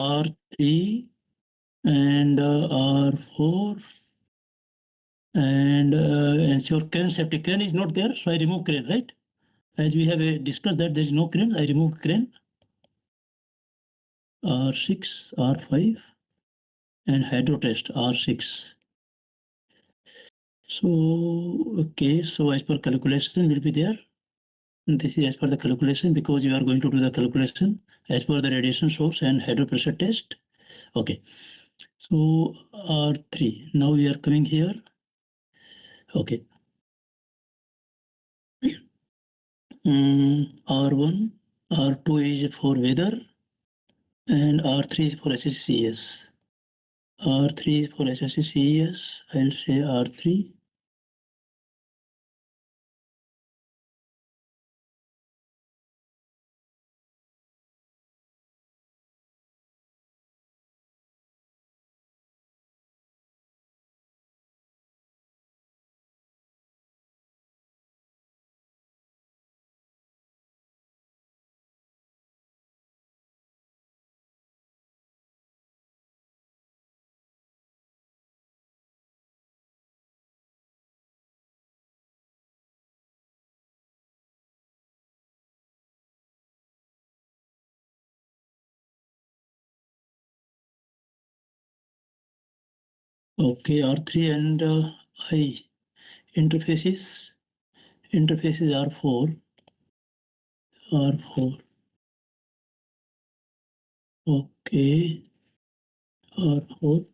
R3 and R4 and ensure crane safety. Crane is not there, so I remove crane, right? As we have discussed that there is no crane, I remove crane. R6, R5 and hydro test R6. So, okay, so as per calculation will be there. This is as per the calculation because you are going to do the calculation as per the radiation source and hydro pressure test. Okay, so R3. Now we are coming here. Okay. R1, R2 is for weather and R3 is for SSCS. R3 is for SSCS. I'll say R3. Okay, R3 and I interfaces. Interfaces R4. R4. Okay. R4.